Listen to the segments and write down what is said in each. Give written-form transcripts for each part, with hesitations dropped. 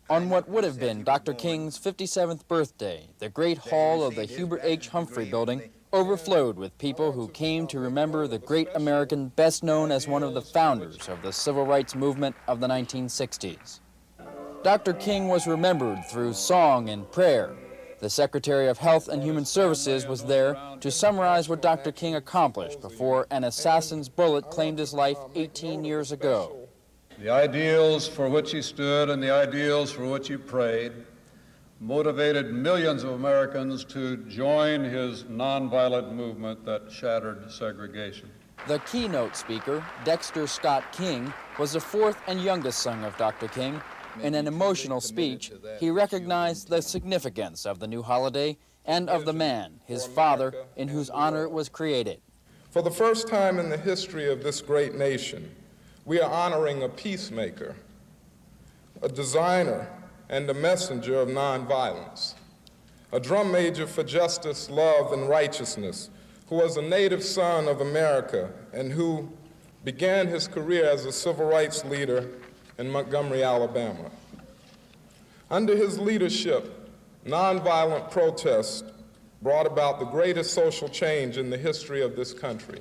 On what would have been Dr. King's 57th birthday, the Great Hall of the Hubert H. Humphrey Building overflowed with people who came to remember the great American best known as one of the founders of the civil rights movement of the 1960s. Dr. King was remembered through song and prayer. The Secretary of Health and Human Services was there to summarize what Dr. King accomplished before an assassin's bullet claimed his life 18 years ago. The ideals for which he stood and the ideals for which he prayed motivated millions of Americans to join his nonviolent movement that shattered segregation. The keynote speaker, Dexter Scott King, was the fourth and youngest son of Dr. King. In an emotional speech, he recognized the significance of the new holiday and of the man, his father, in whose honor it was created. For the first time in the history of this great nation, we are honoring a peacemaker, a designer and a messenger of nonviolence, a drum major for justice, love, and righteousness, who was a native son of America and who began his career as a civil rights leader in Montgomery, Alabama. Under his leadership, nonviolent protest brought about the greatest social change in the history of this country.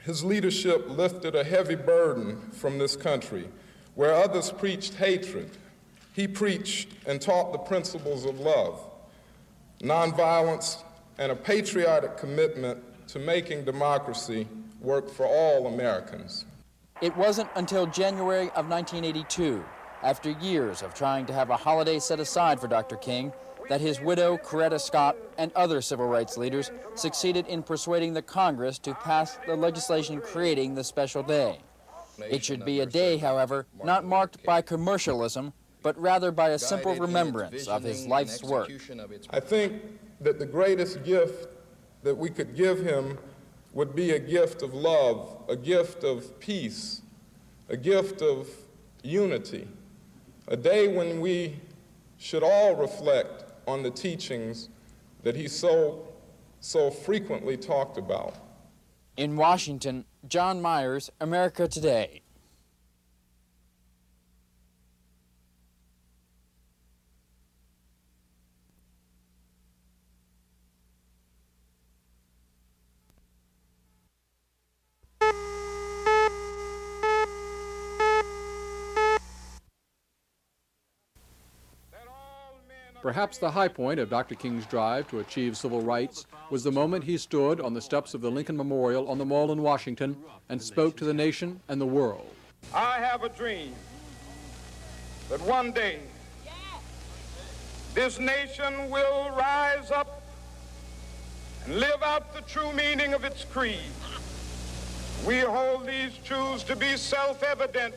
His leadership lifted a heavy burden from this country. Where others preached hatred, he preached and taught the principles of love, nonviolence, and a patriotic commitment to making democracy work for all Americans. It wasn't until January of 1982, after years of trying to have a holiday set aside for Dr. King, that his widow, Coretta Scott, and other civil rights leaders succeeded in persuading the Congress to pass the legislation creating the special day. It should be a day, however, not marked by commercialism, but rather by a simple remembrance of his life's work. I think that the greatest gift that we could give him would be a gift of love, a gift of peace, a gift of unity, a day when we should all reflect on the teachings that he so frequently talked about. In Washington, John Myers, America Today. Perhaps the high point of Dr. King's drive to achieve civil rights was the moment he stood on the steps of the Lincoln Memorial on the Mall in Washington and spoke to the nation and the world. I have a dream that one day this nation will rise up and live out the true meaning of its creed. We hold these truths to be self-evident,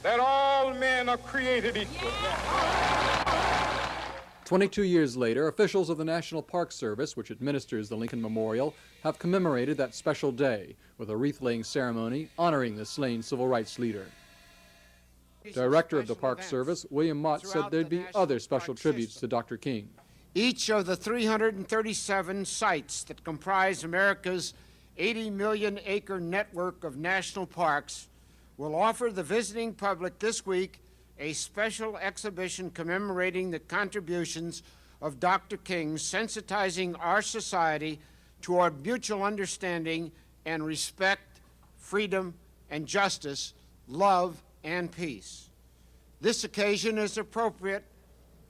that all men are created equal. 22 years later, officials of the National Park Service, which administers the Lincoln Memorial, have commemorated that special day with a wreath-laying ceremony honoring the slain civil rights leader. Director of the Park Service, William Mott, said there'd be other special tributes to Dr. King. Each of the 337 sites that comprise America's 80 million acre network of national parks will offer the visiting public this week a special exhibition commemorating the contributions of Dr. King, sensitizing our society toward mutual understanding and respect, freedom and justice, love and peace. This occasion is appropriate,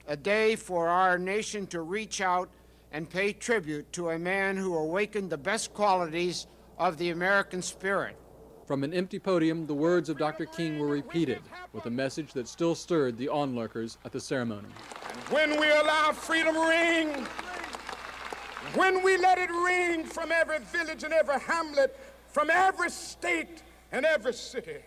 a day for our nation to reach out and pay tribute to a man who awakened the best qualities of the American spirit. From an empty podium, the words of Dr. King were repeated with a message that still stirred the onlookers at the ceremony. When we allow freedom ring, when we let it ring from every village and every hamlet, from every state and every city,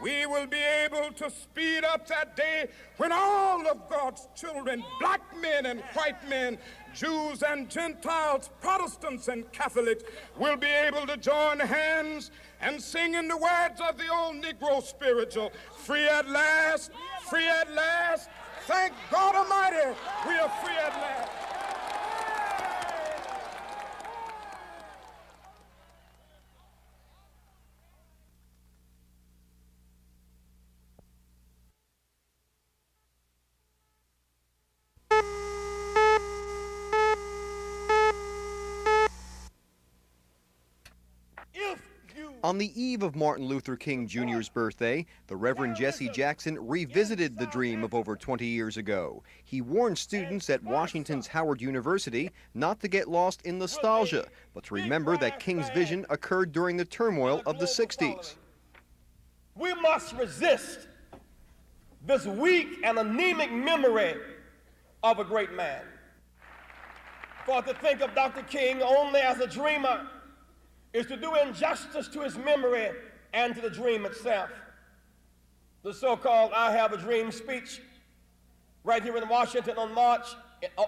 we will be able to speed up that day when all of God's children, black men and white men, Jews and Gentiles, Protestants and Catholics, will be able to join hands and sing in the words of the old Negro spiritual, free at last, thank God Almighty, we are free at last. On the eve of Martin Luther King Jr.'s birthday, the Reverend Jesse Jackson revisited the dream of over 20 years ago. He warned students at Washington's Howard University not to get lost in nostalgia, but to remember that King's vision occurred during the turmoil of the 60s. We must resist this weak and anemic memory of a great man. For to think of Dr. King only as a dreamer is to do injustice to his memory and to the dream itself. The so-called I Have a Dream speech right here in Washington on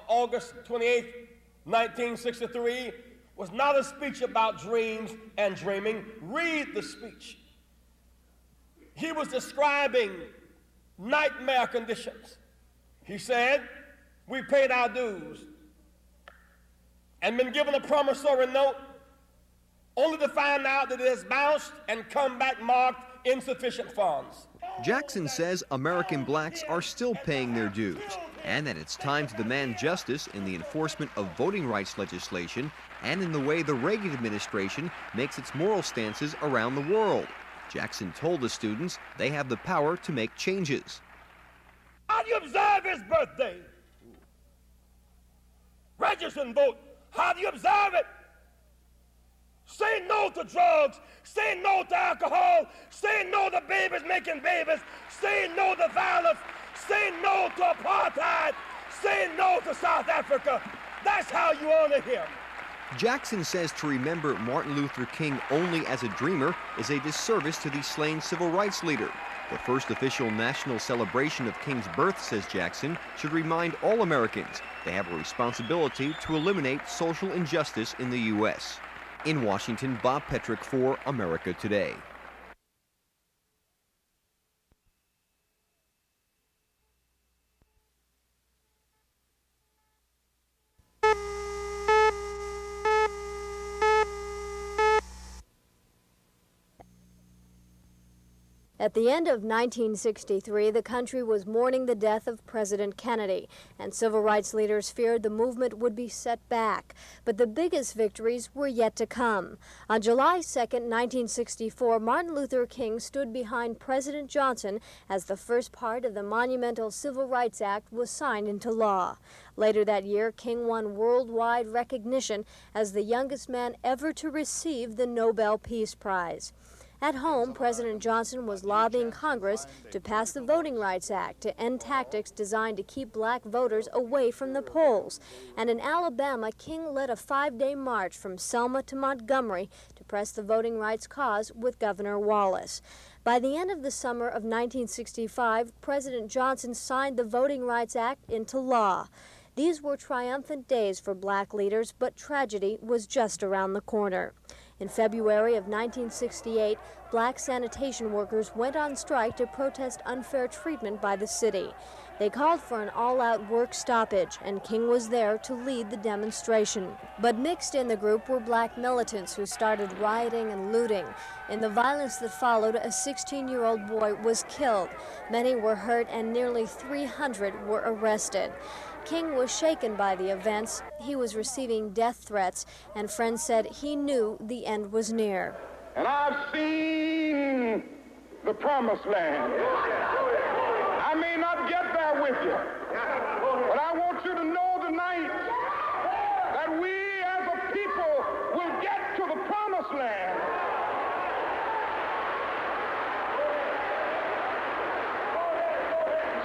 August 28, 1963, was not a speech about dreams and dreaming. Read the speech. He was describing nightmare conditions. He said, we paid our dues and been given a promissory note only to find out that it has bounced and come back marked insufficient funds. Jackson says American blacks are still paying their dues and that it's time to demand justice in the enforcement of voting rights legislation and in the way the Reagan administration makes its moral stances around the world. Jackson told the students they have the power to make changes. How do you observe his birthday? Register and vote. How do you observe it? Say no to drugs. Say no to alcohol. Say no to babies making babies. Say no to violence. Say no to apartheid. Say no to South Africa. That's how you honor him. Jackson says to remember Martin Luther King only as a dreamer is a disservice to the slain civil rights leader. The first official national celebration of King's birth, says Jackson, should remind all Americans they have a responsibility to eliminate social injustice in the U.S. In Washington, Bob Petrick for America Today. At the end of 1963, the country was mourning the death of President Kennedy, and civil rights leaders feared the movement would be set back. But the biggest victories were yet to come. On July 2, 1964, Martin Luther King stood behind President Johnson as the first part of the monumental Civil Rights Act was signed into law. Later that year, King won worldwide recognition as the youngest man ever to receive the Nobel Peace Prize. At home, President Johnson was lobbying Congress to pass the Voting Rights Act to end tactics designed to keep black voters away from the polls. And in Alabama, King led a 5-day march from Selma to Montgomery to press the voting rights cause with Governor Wallace. By the end of the summer of 1965, President Johnson signed the Voting Rights Act into law. These were triumphant days for black leaders, but tragedy was just around the corner. In February of 1968, black sanitation workers went on strike to protest unfair treatment by the city. They called for an all-out work stoppage, and King was there to lead the demonstration. But mixed in the group were black militants who started rioting and looting. In the violence that followed, a 16-year-old boy was killed. Many were hurt, and nearly 300 were arrested. King was shaken by the events. He was receiving death threats, and friends said he knew the end was near. And I've seen the promised land. I may not get there with you, but I want you to know tonight that we as a people will get to the promised land.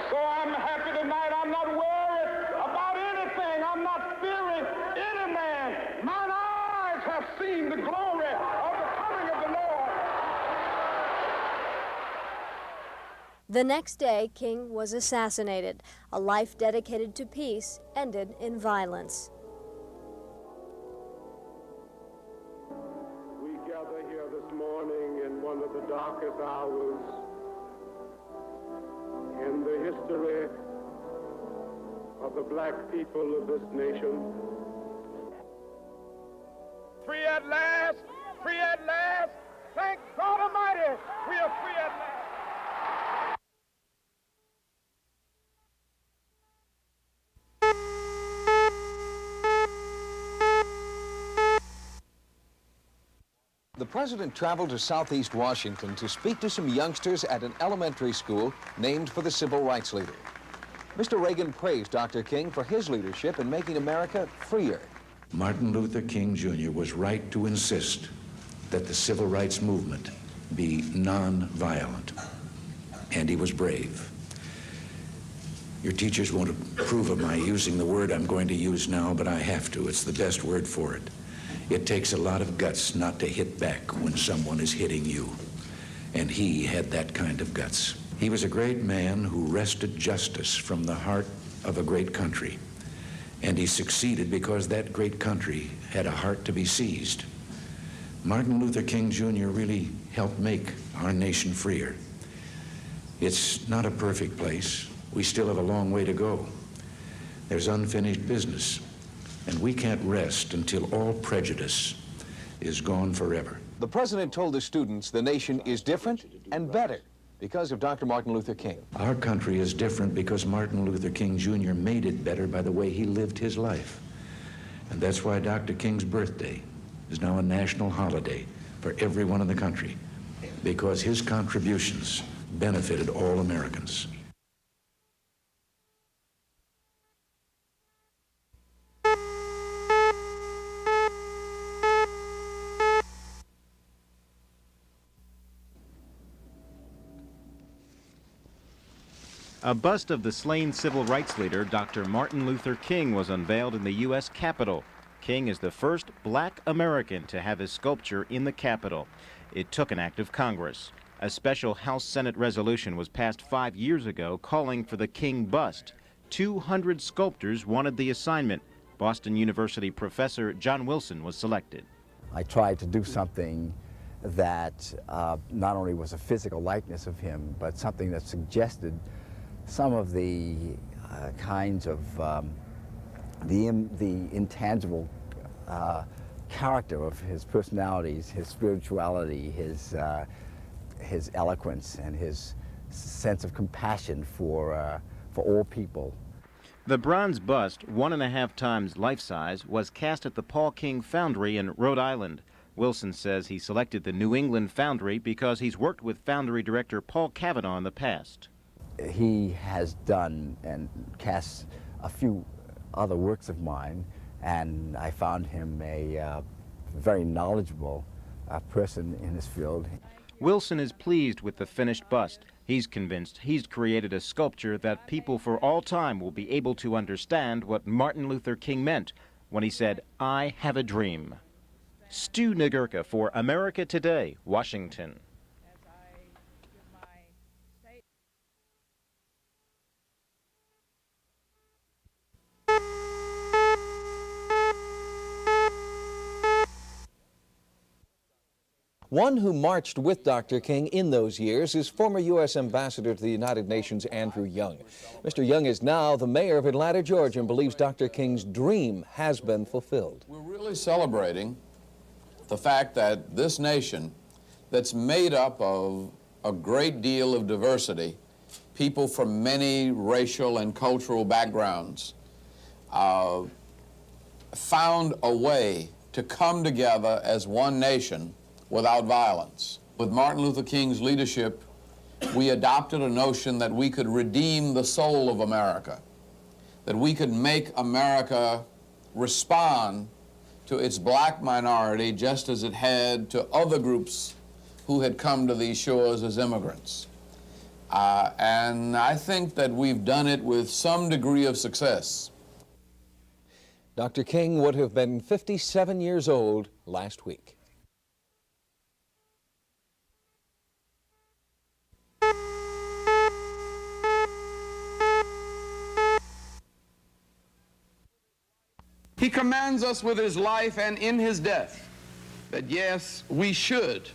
So I'm happy tonight. I'm not worried about anything. I'm not fearing any man. Mine eyes have seen the glory of the coming of the Lord. The next day, King was assassinated. A life dedicated to peace ended in violence. We gather here this morning in one of the darkest hours in the history of the black people of this nation. Free at last! Free at last! Thank God Almighty, we are free at last! The president traveled to Southeast Washington to speak to some youngsters at an elementary school named for the civil rights leader. Mr. Reagan praised Dr. King for his leadership in making America freer. Martin Luther King Jr. was right to insist that the civil rights movement be non-violent, and he was brave. Your teachers won't approve of my using the word I'm going to use now, but I have to. It's the best word for it. It takes a lot of guts not to hit back when someone is hitting you, and he had that kind of guts. He was a great man who wrested justice from the heart of a great country, and he succeeded because that great country had a heart to be seized. Martin Luther King Jr. really helped make our nation freer. It's not a perfect place. We still have a long way to go. There's unfinished business, and we can't rest until all prejudice is gone forever. The president told the students the nation is different and better because of Dr. Martin Luther King. Our country is different because Martin Luther King Jr. made it better by the way he lived his life. And that's why Dr. King's birthday is now a national holiday for everyone in the country, because his contributions benefited all Americans. A bust of the slain civil rights leader, Dr. Martin Luther King, was unveiled in the U.S. Capitol. King is the first black American to have his sculpture in the Capitol. It took an act of Congress. A special House-Senate resolution was passed 5 years ago calling for the King bust. 200 sculptors wanted the assignment. Boston University professor John Wilson was selected. I tried to do something that not only was a physical likeness of him, but something that suggested some of the kinds of the intangible character of his personalities, his spirituality, his eloquence, and his sense of compassion for all people. The bronze bust, 1.5 times life-size, was cast at the Paul King Foundry in Rhode Island. Wilson says he selected the New England Foundry because he's worked with Foundry director Paul Cavanaugh in the past. He has done and cast a few other works of mine, and I found him a very knowledgeable person in his field. Wilson is pleased with the finished bust. He's convinced he's created a sculpture that people for all time will be able to understand what Martin Luther King meant when he said, "I have a dream." Stu Nagurka for America Today, Washington. One who marched with Dr. King in those years is former U.S. Ambassador to the United Nations, Andrew Young. Mr. Young is now the mayor of Atlanta, Georgia, and believes Dr. King's dream has been fulfilled. We're really celebrating the fact that this nation, that's made up of a great deal of diversity, people from many racial and cultural backgrounds, found a way to come together as one nation without violence. With Martin Luther King's leadership, we adopted a notion that we could redeem the soul of America, that we could make America respond to its black minority just as it had to other groups who had come to these shores as immigrants. And I think that we've done it with some degree of success. Dr. King would have been 57 years old last week. He commands us with his life and in his death that, yes, we should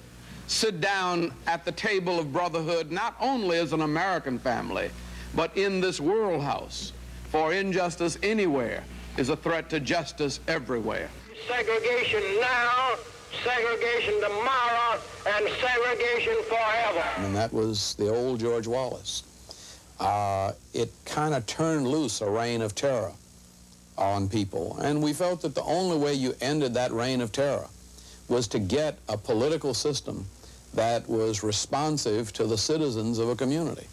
sit down at the table of brotherhood, not only as an American family, but in this world house. For injustice anywhere is a threat to justice everywhere. Segregation now, segregation tomorrow, and segregation forever. And that was the old George Wallace. It kind of turned loose a reign of terror on people. And we felt that the only way you ended that reign of terror was to get a political system that was responsive to the citizens of a community.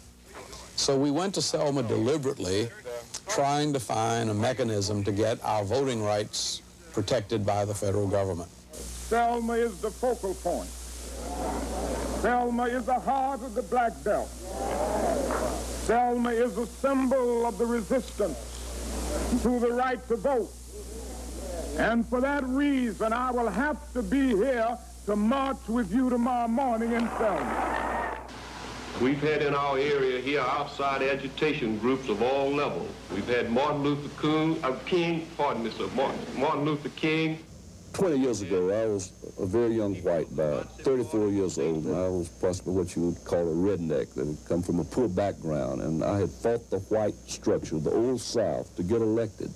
So we went to Selma deliberately, trying to find a mechanism to get our voting rights protected by the federal government. Selma is the focal point. Selma is the heart of the Black Belt. Selma is a symbol of the resistance to the right to vote. And for that reason, I will have to be here to march with you tomorrow morning in Selma. We've had in our area here outside agitation groups of all levels. We've had Martin Luther King, Martin Luther King. 20 years ago, I was a very young white man, 34 years old, and I was possibly what you would call a redneck that had come from a poor background, and I had fought the white structure, the old South, to get elected.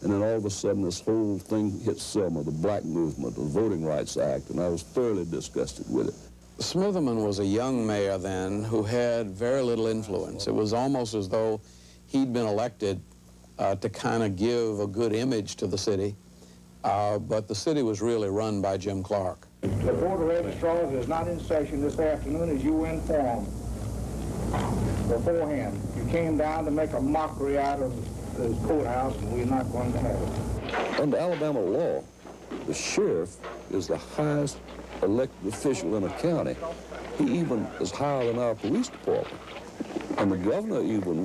And then all of a sudden, this whole thing hit Selma, the black movement, the Voting Rights Act, and I was thoroughly disgusted with it. Smitherman was a young mayor then who had very little influence. It was almost as though he'd been elected to kind of give a good image to the city, but the city was really run by Jim Clark. The Board of Registrars is not in session this afternoon, as you were informed beforehand. You came down to make a mockery out of this courthouse, and we're not going to have it. Under Alabama law, the sheriff is the highest elected official in a county. He even is higher than our police department. And the governor even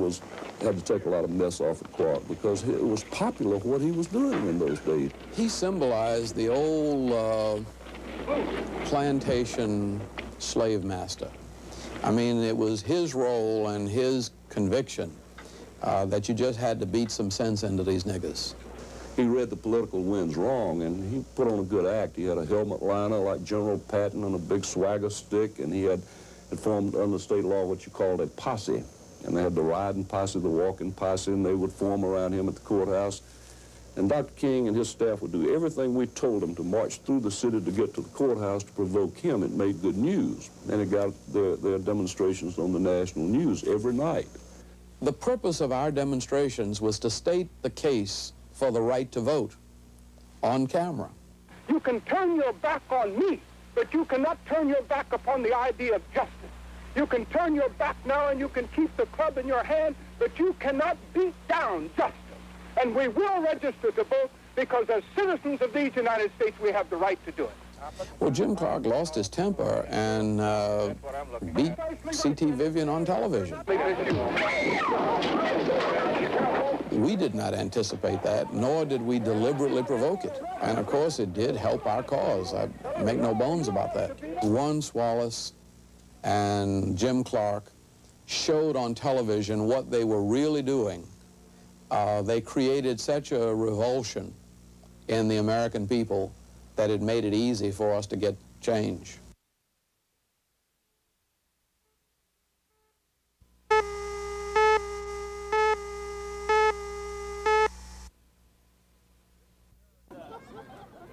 had to take a lot of mess off of Clark because it was popular what he was doing in those days. He symbolized the old plantation slave master. I mean, it was his role and his conviction that you just had to beat some sense into these niggas. He read the political winds wrong, and he put on a good act. He had a helmet liner like General Patton and a big swagger stick, and he had formed under state law what you called a posse. And they had the riding posse, the walking posse, and they would form around him at the courthouse. And Dr. King and his staff would do everything we told them to march through the city to get to the courthouse to provoke him. It made good news, and it got their demonstrations on the national news every night. The purpose of our demonstrations was to state the case for the right to vote on camera. You can turn your back on me, but you cannot turn your back upon the idea of justice. You can turn your back now and you can keep the club in your hand, but you cannot beat down justice. And we will register to vote because as citizens of these United States, we have the right to do it. Well, Jim Clark lost his temper and beat C.T. Vivian on television. We did not anticipate that, nor did we deliberately provoke it. And of course, it did help our cause. I make no bones about that. Once Wallace and Jim Clark showed on television what they were really doing, they created such a revulsion in the American people that it made it easy for us to get change.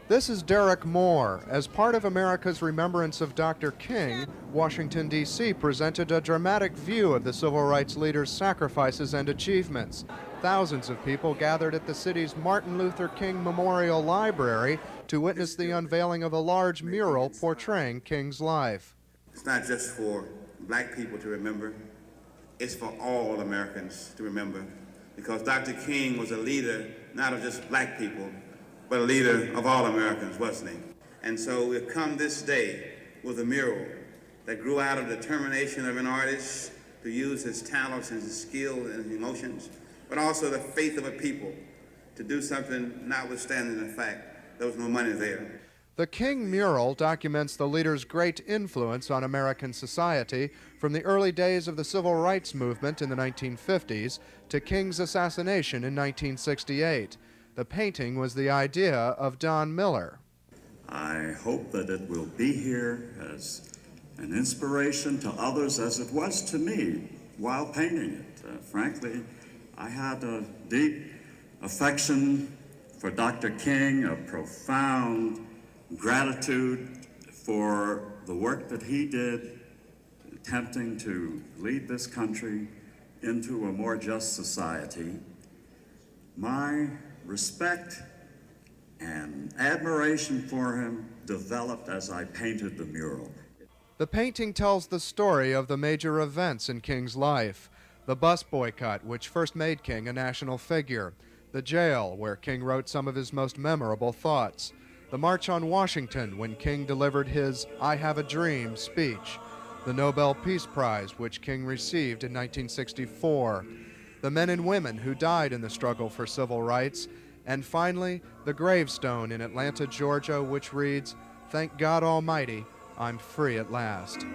This is Derek Moore. As part of America's remembrance of Dr. King, Washington, D.C. presented a dramatic view of the civil rights leader's sacrifices and achievements. Thousands of people gathered at the city's Martin Luther King Memorial Library to witness the unveiling of a large mural portraying King's life. It's not just for black people to remember, it's for all Americans to remember, because Dr. King was a leader not of just black people, but a leader of all Americans, wasn't he? And so we've come this day with a mural that grew out of the determination of an artist to use his talents and his skill and his emotions, but also the faith of a people to do something notwithstanding the fact there was no money there. The King mural documents the leader's great influence on American society from the early days of the civil rights movement in the 1950s to King's assassination in 1968. The painting was the idea of Don Miller. I hope that it will be here as an inspiration to others as it was to me while painting it. Frankly, I had a deep affection for Dr. King, a profound gratitude for the work that he did, attempting to lead this country into a more just society. My respect and admiration for him developed as I painted the mural. The painting tells the story of the major events in King's life. The bus boycott, which first made King a national figure. The jail, where King wrote some of his most memorable thoughts. The March on Washington, when King delivered his "I Have a Dream" speech. The Nobel Peace Prize, which King received in 1964. The men and women who died in the struggle for civil rights. And finally, the gravestone in Atlanta, Georgia, which reads, "Thank God Almighty, I'm free at last."